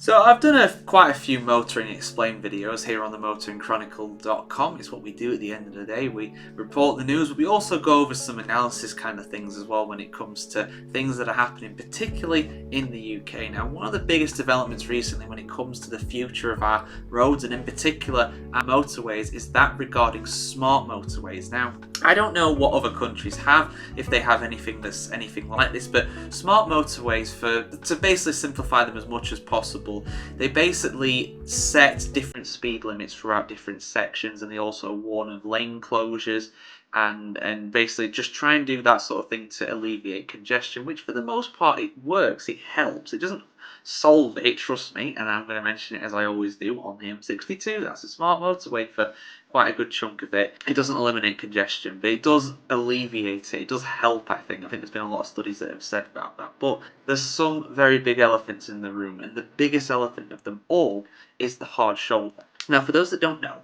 So I've done quite a few motoring explained videos here on the motoringchronicle.com. It's what we do at the end of the day. We report the news, but we also go over some analysis kind of things as well when it comes to things that are happening, particularly in the UK. Now, one of the biggest developments recently when it comes to the future of our roads and in particular our motorways is that regarding smart motorways. Now, I don't know what other countries have, if they have anything that's anything like this, but smart motorways, to basically simplify them as much as possible, they basically set different speed limits throughout different sections, and they also warn of lane closures and basically just try and do that sort of thing to alleviate congestion, which for the most part it works, it helps. It doesn't solve it, trust me, and I'm going to mention it as I always do on the M62. That's a smart motorway for quite a good chunk of it. It doesn't eliminate congestion, but it does alleviate it. It does help, I think. I think there's been a lot of studies that have said about that. But there's some very big elephants in the room, and the biggest elephant of them all is the hard shoulder. Now, for those that don't know,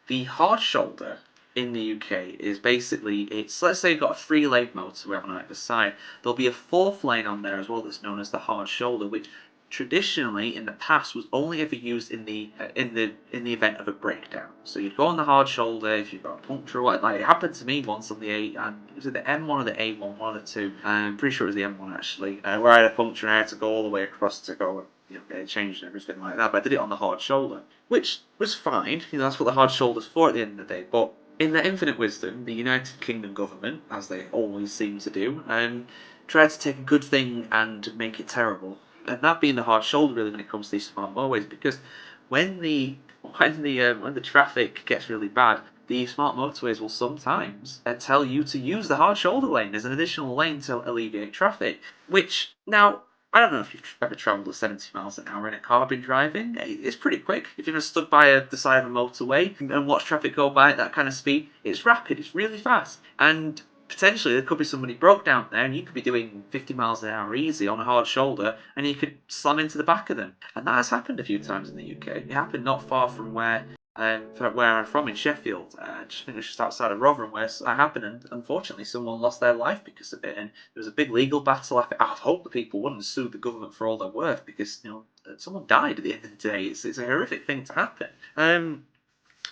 the hard shoulder in the UK is basically, let's say you've got a 3-lane motorway on either side. There'll be a 4th lane on there as well that's known as the hard shoulder, which traditionally in the past was only ever used in the event of a breakdown. So you'd go on the hard shoulder if you've got a puncture or what. Like it happened to me once on the was it the M1 or the A1, one of the two? I'm pretty sure it was the M1 actually, where I had a puncture and I had to go all the way across to go and get it changed and everything like that. But I did it on the hard shoulder, which was fine. That's what the hard shoulder's for at the end of the day. But in their infinite wisdom, the United Kingdom government, as they always seem to do, tried to take a good thing and make it terrible. And that being the hard shoulder really when it comes to these smart motorways, because when the traffic gets really bad, the smart motorways will sometimes tell you to use the hard shoulder lane as an additional lane to alleviate traffic. Which now, I don't know if you've ever travelled at 70 miles an hour in a car been driving. It's pretty quick. If you've ever stood by the side of a motorway and watched traffic go by at that kind of speed, it's rapid. It's really fast. And potentially there could be somebody broke down there and you could be doing 50 miles an hour easy on a hard shoulder and you could slam into the back of them. And that has happened a few times in the UK. It happened not far from where I'm from in Sheffield. I just think it's just outside of Rotherham where that happened, and unfortunately someone lost their life because of it. And there was a big legal battle. I hope the people wouldn't sue the government for all they're worth, because someone died at the end of the day. It's a horrific thing to happen.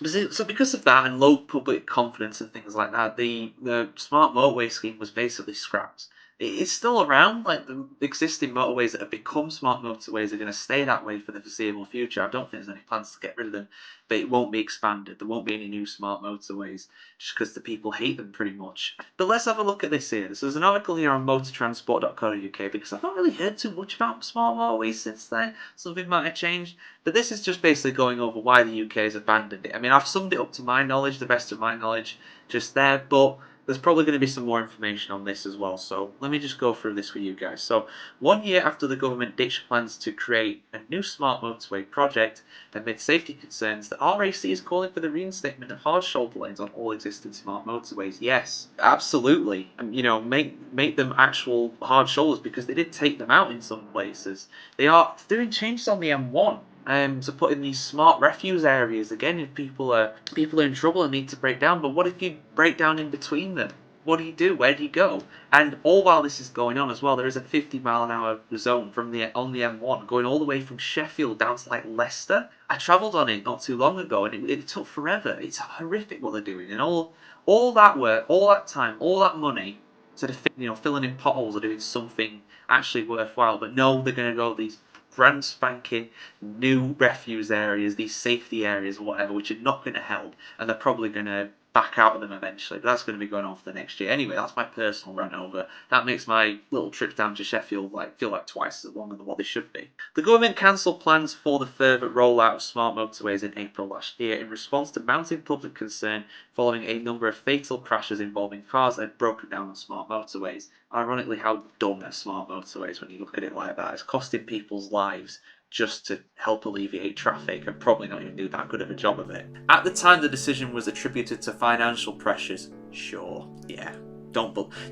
So because of that and low public confidence and things like that, the smart motorway scheme was basically scrapped. It's still around. Like the existing motorways that have become smart motorways are going to stay that way for the foreseeable future. I don't think there's any plans to get rid of them, but it won't be expanded. There won't be any new smart motorways just because the people hate them pretty much. But let's have a look at this here. So there's an article here on motortransport.co.uk because I've not really heard too much about smart motorways since then. Something might have changed. But this is just basically going over why the UK has abandoned it. I mean, I've summed it up to my knowledge, the best of my knowledge, just there, but there's probably going to be some more information on this as well. So let me just go through this with you guys. So 1 year after the government ditched plans to create a new smart motorway project amid safety concerns, the RAC is calling for the reinstatement of hard shoulder lanes on all existing smart motorways. Yes, absolutely. Make them actual hard shoulders, because they did take them out in some places. They are doing changes on the M1. To put in these smart refuse areas again if people are in trouble and need to break down. But what if you break down in between them? What do you do? Where do you go? And all while this is going on as well, there is a 50 mile an hour zone on the M1 going all the way from Sheffield down to like Leicester. I travelled on it not too long ago and it took forever. It's horrific what they're doing, and all that work, all that time, all that money to filling in potholes or doing something actually worthwhile. But no, they're going to go these brand spanking new refuse areas, these safety areas or whatever, which are not going to help, and they're probably going to back out of them eventually, but that's going to be going on for the next year. Anyway, that's my personal rant over. That makes my little trips down to Sheffield feel like twice as long as what they should be. The government cancelled plans for the further rollout of smart motorways in April last year in response to mounting public concern following a number of fatal crashes involving cars that had broken down on smart motorways. Ironically, how dumb are smart motorways when you look at it like that? It's costing people's lives just to help alleviate traffic and probably not even do that good of a job of it. At the time, the decision was attributed to financial pressures. Sure, yeah.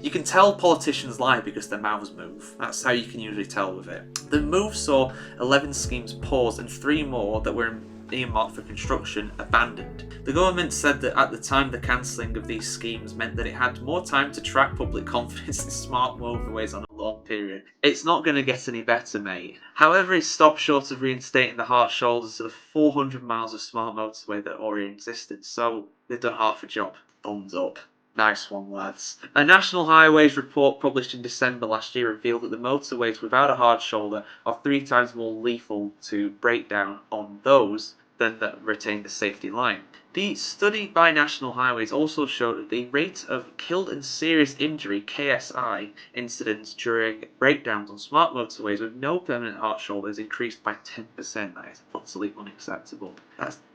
You can tell politicians lie because their mouths move. That's how you can usually tell with it. The move saw 11 schemes paused and 3 more that were earmarked for construction abandoned. The government said that at the time the cancelling of these schemes meant that it had more time to track public confidence in smart motorways on a long period. It's not going to get any better, mate. However, it stopped short of reinstating the hard shoulders to the 400 miles of smart motorway that already existed, so they've done half a job. Thumbs up. Nice one, lads. A National Highways report published in December last year revealed that the motorways without a hard shoulder are 3 times more lethal to break down on those than that retain the safety line. The study by National Highways also showed that the rate of killed and serious injury (KSI) incidents during breakdowns on smart motorways with no permanent hard shoulders increased by 10%. That is utterly unacceptable.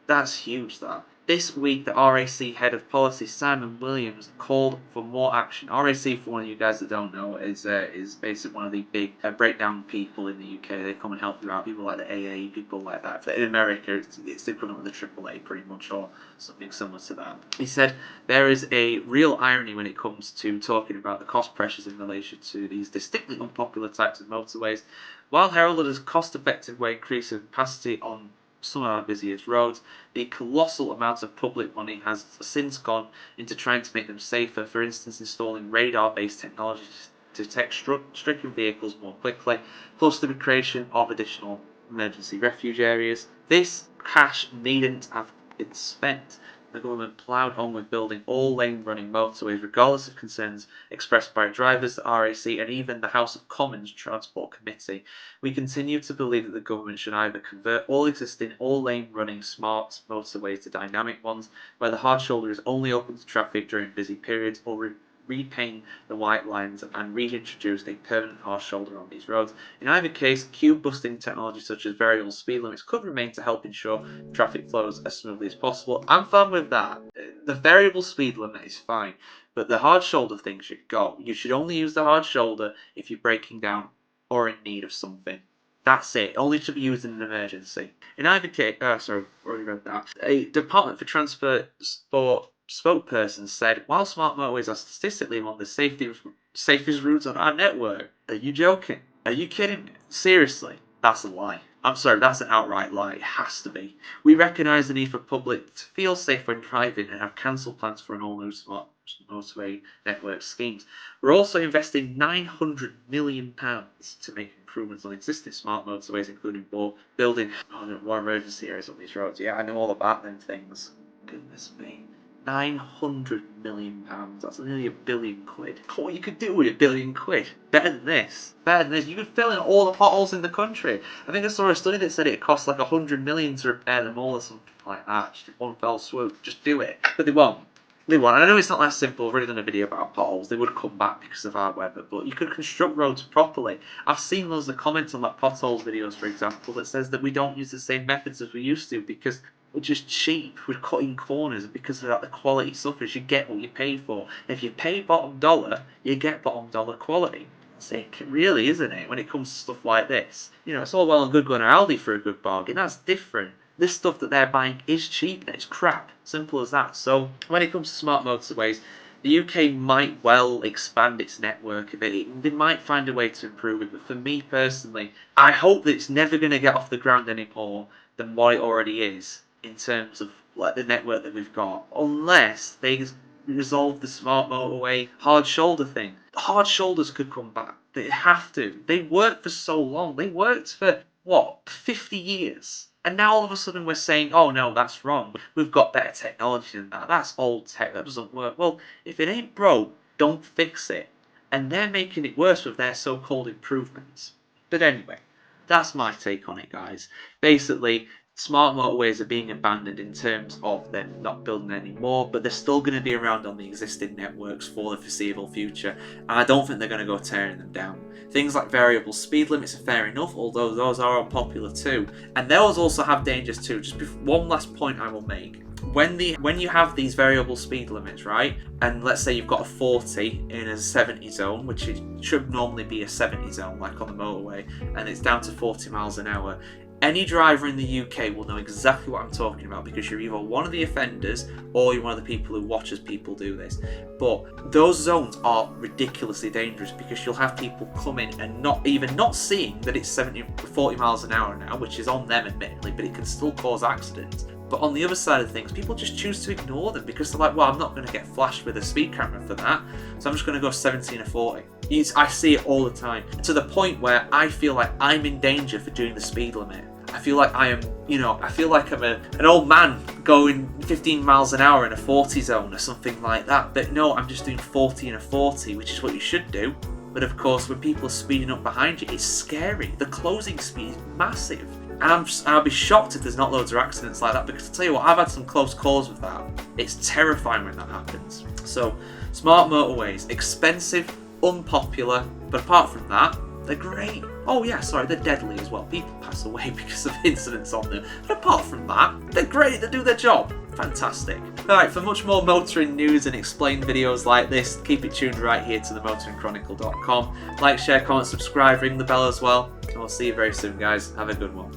That's huge, that. This week, the RAC head of policy, Simon Williams, called for more action. RAC, for one of you guys that don't know, is basically one of the big breakdown people in the UK. They come and help you out. People like the AA, people like that. In America, it's the equivalent of the AAA, pretty much, or something similar to that. He said there is a real irony when it comes to talking about the cost pressures in relation to these distinctly unpopular types of motorways. While heralded as a cost-effective way increasing capacity on some of our busiest roads, the colossal amount of public money has since gone into trying to make them safer, for instance installing radar-based technology to detect stricken vehicles more quickly, plus the creation of additional emergency refuge areas. This cash needn't have been spent. The government ploughed on with building all-lane running motorways regardless of concerns expressed by drivers, the RAC and even the House of Commons Transport Committee. We continue to believe that the government should either convert all existing all-lane running smart motorways to dynamic ones, where the hard shoulder is only open to traffic during busy periods, or repaint the white lines and reintroduce a permanent hard shoulder on these roads. In either case, queue-busting technology such as variable speed limits could remain to help ensure traffic flows as smoothly as possible. I'm fine with that. The variable speed limit is fine, but the hard shoulder thing should go. You should only use the hard shoulder if you're breaking down or in need of something. That's it. Only to be used in an emergency. In either case, sorry, already read that. A Department for Transport spokesperson said, while smart motorways are statistically among the safest routes on our network. Are you joking? Are you kidding me? Seriously? That's a lie. I'm sorry, that's an outright lie. It has to be. We recognise the need for public to feel safe when driving and have cancelled plans for an all-new smart motorway network schemes. We're also investing £900 million to make improvements on existing smart motorways, including building more emergency areas on these roads. Yeah, I know all about them things. Goodness me. £900 million. That's nearly £1 billion. What you could do with £1 billion? Better than this. Better than this. You could fill in all the potholes in the country. I think I saw a study that said it costs like £100 million to repair them all or something like that. Just in one fell swoop. Just do it. But they won't. They won't. I know it's not that simple. I've already done a video about potholes. They would come back because of our weather, but you could construct roads properly. I've seen loads of comments on like potholes videos, for example, that says that we don't use the same methods as we used to because we're just cheap. We're cutting corners, and because of that, the quality suffers. You get what you pay for. If you pay bottom dollar, you get bottom dollar quality. That's it, really, isn't it? When it comes to stuff like this, you know, it's all well and good going to Aldi for a good bargain. That's different. This stuff that they're buying is cheap and it's crap. Simple as that. So when it comes to smart motorways, the UK might well expand its network a bit. They might find a way to improve it. But for me personally, I hope that it's never going to get off the ground any more than what it already is in terms of like the network that we've got. Unless they resolve the smart motorway hard shoulder thing. Hard shoulders could come back. They have to. They worked for so long. They worked for, what, 50 years? And now all of a sudden we're saying, oh no, that's wrong. We've got better technology than that. That's old tech. That doesn't work. Well, if it ain't broke, don't fix it. And they're making it worse with their so-called improvements. But anyway, that's my take on it, guys. Basically, smart motorways are being abandoned in terms of them not building anymore, but they're still going to be around on the existing networks for the foreseeable future, and I don't think they're going to go tearing them down. Things like variable speed limits are fair enough, although those are unpopular too, and those also have dangers too. Just one last point I will make. When you have these variable speed limits, right, and let's say you've got a 40 in a 70 zone, which it should normally be a 70 zone like on the motorway, and it's down to 40 miles an hour, any driver in the UK will know exactly what I'm talking about because you're either one of the offenders or you're one of the people who watches people do this. But those zones are ridiculously dangerous because you'll have people come in and not seeing that it's 40 miles an hour now, which is on them admittedly, but it can still cause accidents. But on the other side of things, people just choose to ignore them because they're like, well, I'm not going to get flashed with a speed camera for that, so I'm just going to go 17 or 40. I see it all the time, to the point where I feel like I'm in danger for doing the speed limit. I feel like I am, I feel like I'm an old man going 15 miles an hour in a 40 zone or something like that. But no, I'm just doing 40 in a 40, which is what you should do. But of course, when people are speeding up behind you, it's scary. The closing speed is massive. And I'll be shocked if there's not loads of accidents like that, because I'll tell you what, I've had some close calls with that. It's terrifying when that happens. So, smart motorways, expensive, unpopular, but apart from that, they're great. Oh yeah, sorry, they're deadly as well. People pass away because of incidents on them. But apart from that, they're great, they do their job. Fantastic. Alright, for much more motoring news and explained videos like this, keep it tuned right here to themotoringchronicle.com. Like, share, comment, subscribe, ring the bell as well. And we'll see you very soon, guys. Have a good one.